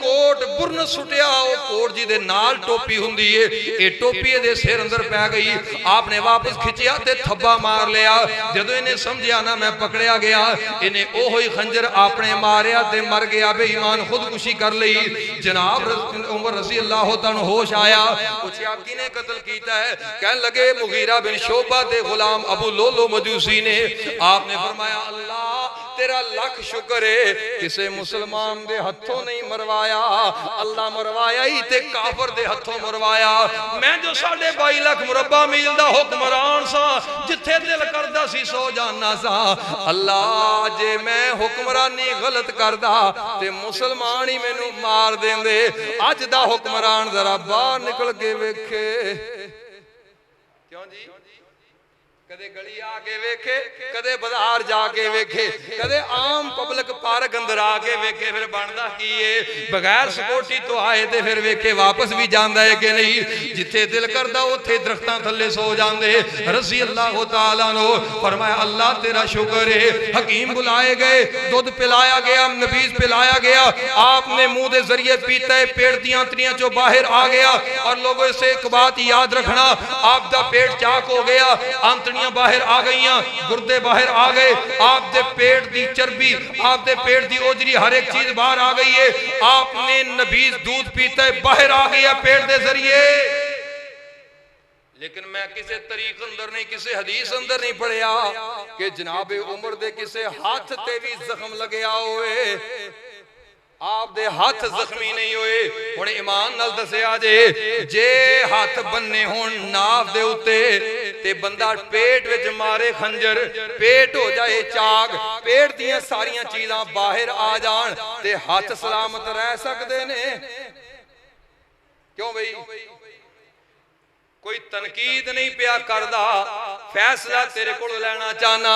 کوٹ برن سٹیا وہ کوٹ جی دے نال ٹوپی ہوندی ہے اے ٹوپی دے سر اندر پہ گئی آپ نے واپس کھچیا تے تھبا مار لیا جدو انہیں سمجھیا نا میں پکڑیا گیا انہیں اوہی خنجر اپنے ماریا تے مر گیا بے ایمان خودکشی کر لئی جناب عمر رضی اللہ تعالیٰ ہوش آیا پوچھے آپ کی نے قتل کیتا ہے کہنے لگے مغیرہ بن شعبہ دے غلام ابو لولو مجوسی نے آپ نے فرمایا اللہ تیرا لاکھ شکر ہے کسے مسلمان دے ہتھوں نہیں مروایا اللہ مروایا ہی تے کافر دے ہتھوں مروایا میں جو 22.5 لاکھ مربع میل دا حکمران سا جتھے دل کردہ سی سو جاننا سا اللہ جے میں حکمرانی غلط کردہ تے مسلمانی میں نو مار دیں دے آج دا حکمران ذرا باہر نکل کے ویکھے کیوں جی کدے گلی آگے ویکھے کدے بازار جا کے ویکھے کدے عام پبلک پارک اندر آگے ویکھے پھر بندہ کیے بغیر سکوٹی تو آئے دے پھر ویکھے واپس بھی جاندہ ہے کہ نہیں جتھے دل کردہ اتھے درختان تھلے سو جاندے رضی اللہ تعالیٰ نے فرمایا اللہ تیرا شکر ہے حکیم بلائے گئے دودھ پلایا گیا نبیز پلایا گیا آپ نے منہ دے ذریعے پیتا ہے پیٹ دیاں تریاں جو باہر آ گیا اور لوگوں سے ایک بات یاد رکھنا آپ دا پیٹ چاک ہو گیا آنتڑیاں باہر آ گئیاں گردے باہر آ گئے آپ دے پیٹ دی چربی آپ دے پیٹ دی اوجری ہر ایک چیز باہر آ گئی ہے آپ نے نبیز دودھ پیتا ہے باہر آ گیا پیٹ دے ذریعے لیکن میں کسے طریق اندر نہیں کسے حدیث اندر نہیں پڑھیا کہ جناب عمر دے کسے ہاتھ تے بھی زخم لگیا ہوئے آپ دے ہاتھ زخمی نہیں ہوئے انہیں ایمان نال دسے آجے جے ہاتھ بننے ہون ناف دے ہوتے تے بندہ پیٹ وچ مارے خنجر پیٹ ہو جائے چاک پیٹ دیاں ساریاں چیزاں باہر آ جان تے ہاتھ سلامت رہ سکتے نے کیوں بھئی کوئی تنقید نہیں پیا کردہ فیصلہ تیرے کو لینا چاہنا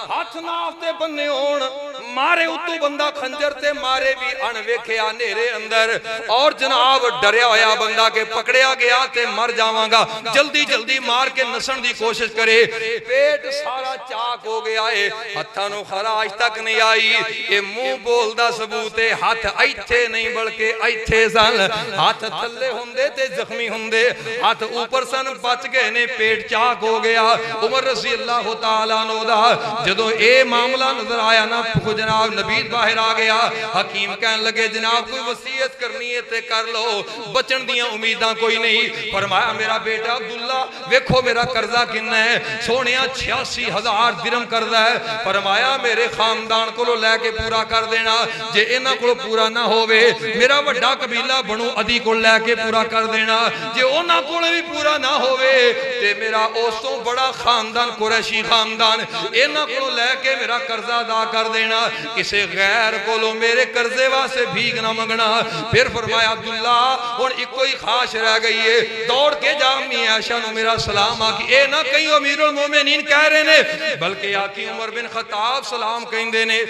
ہاتھ ناف تے بننے ہون مارے اتو بندہ خنجر تے مارے بھی انویکھے آنیرے اندر اور جناب ڈریا ہویا بندہ کے پکڑیا گیا تے مر جاواں گا جلدی جلدی مار کے نسن دی کوشش کرے پیٹ سارا چاک ہو گیا ہے ہتھانو خراج تک نہیں آئی یہ منہ بول دا ثبوت ہے ہاتھ ایتھے نہیں بلکہ ایتھے سن ہاتھ تھلے ہوندے تے زخمی ہوندے ہاتھ اوپر سن بچ گئے نے پیٹ چاک ہو گیا عمر رضی اللہ تعالیٰ عنہ دا جدو اے معاملہ نظر آیا نا جناب نبید باہر آ گیا حکیم کہنے لگے جناب کوئی وصیت کرنی ہے تے کر لو بچن دیاں امیداں کوئی نہیں فرمایا میرا بیٹا عبداللہ ویکھو میرا قرضہ کنا ہے سونیاں 86,000 درم قرضہ ہے فرمایا میرے خاندان کو لے کے پورا کر دینا جے انہاں کو پورا نہ ہوئے میرا وڈا قبیلہ بنو ادی کو لے کے پورا کر دینا جے انہاں کو بھی پورا نہ ہوئے تے میرا اوستوں بڑا خاندان قریشی خاندان انہاں کو لے کے میرا قرضہ ادا کر دینا کسے غیر کو لو میرے قرضے واسے بھیگ نہ منگنا پھر فرمایا عبداللہ اور ایک کوئی خواہش رہ گئی ہے دوڑ کے جا امی عائشہ نو میرا سلام آکی اے نہ کہیں امیر المومنین کہہ رہے نے بلکہ آکی عمر بن خطاب سلام کہیں دینے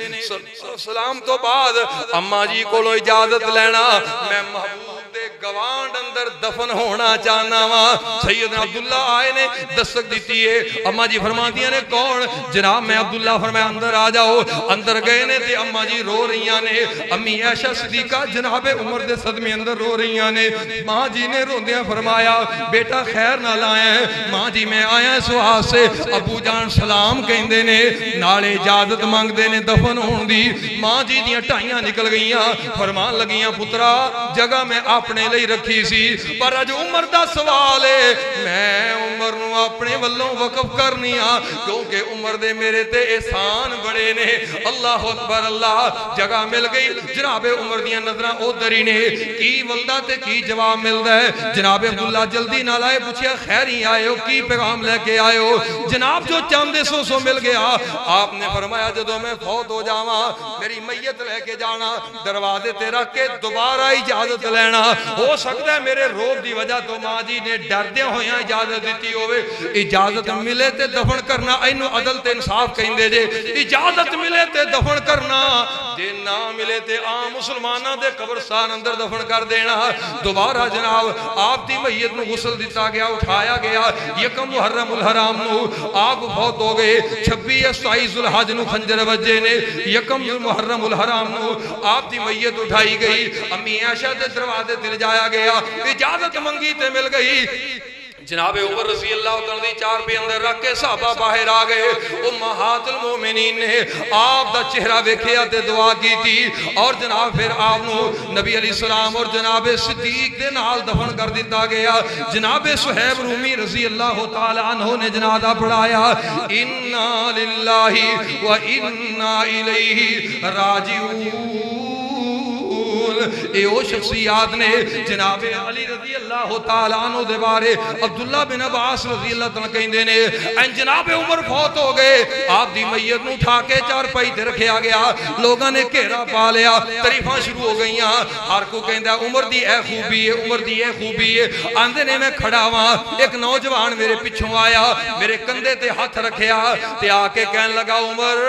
سلام تو بعد اماں جی کو لو اجازت لینا میں محبوب دے گوانڈ اندر دفن ہونا چاہنا وہاں سیدنا عبداللہ آئے نے دستک دیتی ہے اماں جی فرما دیا نے کون جناب میں عبداللہ فرمایا اندر آ جاؤ اندر گئے نے تے اماں جی رو رہیاں نے امی عائشہ صدیقہ جناب عمر دے صدمے اندر رو رہیاں نے ماں جی نے روندیاں فرمایا بیٹا خیر نہ لائے ہیں ماں جی میں آیا سوہا سے ابو جان سلام کہیں دے نے نالے اجازت مانگ دے نے دفن ہون دی ماں جی دیاں ٹائیاں نکل گئیاں فرمان لگیاں پترا جگہ میں اپنے لئی رکھی سی پر اج عمر دا سوال ہے میں عمر نو اپنے والوں وقف کرنی ہاں کیونکہ عمر دے میرے تے احسان بڑے نے اللہ اکبر اللہ جگہ مل گئی جناب عمر دیاں نظران او دری نے کی ولدہ تے کی جواب مل دا ہے جناب عبداللہ جلدی نہ لائے پوچھیا خیر ہی آئے ہو کی پیغام لے کے آئے ہو جناب جو چاندے سو مل گیا آپ نے فرمایا جدو میں فوت ہو جاواں میری میت لے کے جانا دروازے تے رکھ کے دوبارہ اجازت لینا ہو سکتا ہے میرے روب دی وجہ تو ماں جی نے ڈر دیا ہویا اجازت دیتی ہوئے اجازت ملے تے دفن کرنا اینو عدل تے انصاف کہیں دے جے اجازت ملے تے دفن کرنا جے نہ ملے تے عام مسلمانہ دے قبرستان اندر دفن کر دینا دوبارہ جناب آپ دی میت نو غسل دیتا گیا اٹھایا گیا یکم محرم الحرام نو آپ فوت ہو گئے 26 ذوالحج نو خنجر وجے نے یکم محرم الحرام نو آپ دی میت اٹھائی گئی امی عائشہ دے دروازے تے جایا گیا اجازت منگی تے مل گئی جناب عمر رضی اللہ عنہ دی چار پہ اندر رکھ کے صحابہ باہر آ گئے امہات المومنین نے آپ دا چہرہ ویکھیا تے دعا کی تھی اور جناب پھر آپ نو نبی علیہ السلام اور جناب صدیق دے نال دفن کر دیتا گیا جناب صہیب رومی رضی اللہ تعالی عنہ نے جنازہ پڑھایا انا للہ و انا الیہ راجعون اے او شخصیات نے جناب علی رضی اللہ تعالیٰ عنہ دے بارے عبداللہ بن عباس رضی اللہ تعالیٰ کہیں نے این جناب عمر فوت ہو گئے آپ دی میت نو اٹھا کے چار پائی تے رکھیا گیا لوگاں نے گھیرا پا لیا تعریفاں شروع ہو گئیاں ہر کو کہندا عمر دی اے خوبی ہے عمر دی اے خوبی ہے آندے نے میں کھڑا ہواں ایک نوجوان میرے پیچھوں آیا میرے کندھے تے ہاتھ رکھیا تے آ کے کہن لگا عمر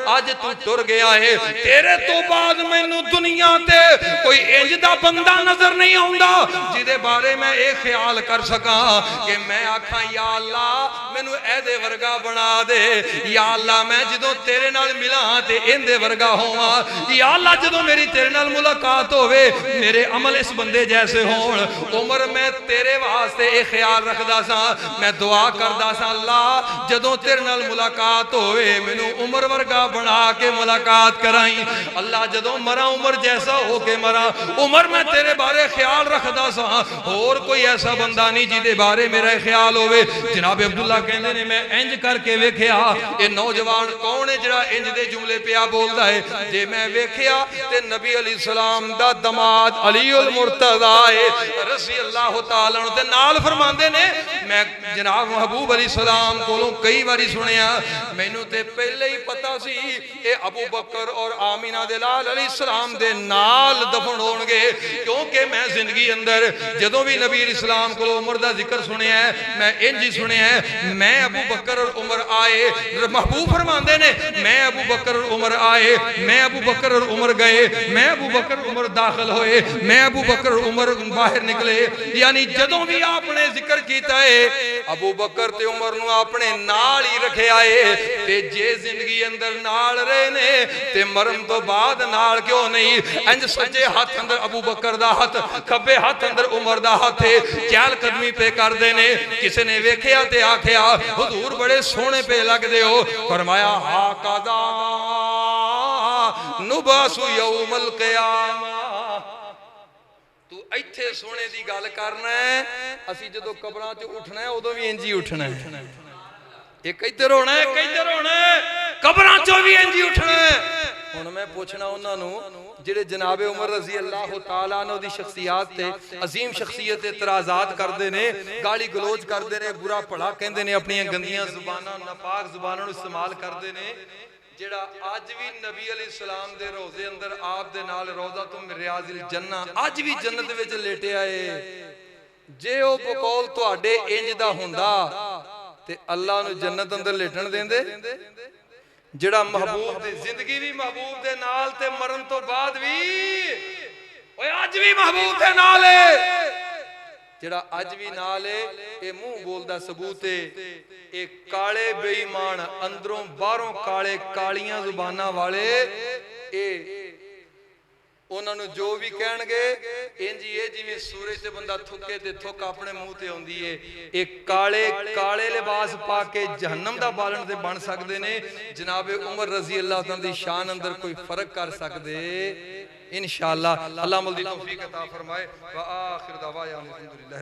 اج تو ٹر گیا ہے تیرے تو بعد مینوں دنیا تے کوئی انجدہ بندہ نظر نہیں ہوندا جدے بارے میں ایک خیال کر سکاں کہ میں آکھاں یا اللہ مینوں اے دے ورگا بنا دے یا اللہ میں جدوں تیرے نال ملاں تے ان دے ورگا ہوواں یا اللہ جدوں میری تیرے نال ملاقات ہوئے میرے عمل اس بندے جیسے ہون عمر میں تیرے واسطے ایک خیال رکھدا سا میں دعا کردا سا اللہ جدوں تیرے نال ملاقات ہوئے مینوں عمر ورگا بنا کے ملاقات کرائیں اللہ جدوں مرا عمر جیسا ہو کے مرا عمر میں تیرے بارے خیال رکھدا سا اور کوئی ایسا بندہ نہیں جی دے بارے میرا خیال ہوئے جناب عبداللہ کہندے نے میں انج کر کے ویکھیا یہ نوجوان کون ہے جڑا انج دے جملے پیا بولدا ہے جے میں ویکھیا تے نبی علیہ السلام دا دماد علی المرتضی رضی اللہ تعالی عنہ تے نال فرماندے نے میں جناب محبوب علیہ السلام کولوں کئی باری سنیا مینوں تے پہلے ہی پتہ سی اے ابو بکر اور آمینہ دے لال علیہ السلام دے نال دفن ہون گے کیونکہ میں زندگی اندر جدوں بھی نبی علیہ السلام کو عمر دا ذکر سنیا ہے میں انجی سنیا ہے میں ابو بکر اور عمر آئے محبوب فرماندے نے میں ابو بکر اور عمر آئے میں ابو بکر اور عمر گئے میں ابو بکر عمر داخل ہوئے میں ابو بکر عمر باہر نکلے یعنی جدوں بھی آپ نے ذکر کیتا ہے ابو بکر تے عمر نو اپنے نال ہی رکھے آئے تے جے زندگی اندر نال رہے نے تے مرم تو بعد نال کیوں نہیں انج سجے ہاتھ اندر ابو بکر دا ہاتھ کھبے ہاتھ اندر عمر دا ہاتھ ہے چال قدمی پہ کر دینے کسی نے ویکھیا تے آکھیا حضور بڑے سونے پہ لگ دے ہو فرمایا ہاکذا نبعث یوم القیامہ تو ایتھے سونے دی گل کرنا ہے اسی جدو قبراں چ اٹھنا ہے ادو بھی انجی اٹھنا ہے ایک ادھر ہونا ہے ایک ادھر ہونا ہے قبراں چ بھی انجی اٹھنا ہے ہن میں پوچھنا انہاں نو جڑے جناب عمر رضی اللہ تعالیٰ عنہ دی شخصیات تے عظیم شخصیت اعتراضات کردے نے گالی گلوچ کردے نے برا پڑا کہندے نے اپنی گندیاں زباناں ناپاک زباناں نو استعمال کردے نے جڑا آج بھی نبی علیہ السلام دے روزے اندر آپ دے نال روضہ تم ریاض الجنہ آج بھی جنت وچ لیٹے آئے جے او بقول تواڈے انج دا ہوندا تے اللہ نو جنت اندر لیٹن دیندے جڑا محبوب دے زندگی بھی محبوب دے نال تے مرن تو بعد بھی اوے اج بھی محبوب دے نال ہے جڑا اج بھی نال ہے اے منہ بولدا ثبوت ہے اے کالے بے ایمان اندروں باہروں کالے کالیاں زباناں والے اے انہاں نو جو بھی کہن گے انجی اے جویں سورج تے بندہ تھکے تے تھک اپنے منہ تے ہوندی ہے اے کالے لباس پا کے جہنم دا بالن تے بن سکدے نے جناب عمر رضی اللہ تعالی دی شان اندر کوئی فرق کر سکدے انشاءاللہ اللہ مول دی توفیق عطا فرمائے وآخر دعوانا الحمدللہ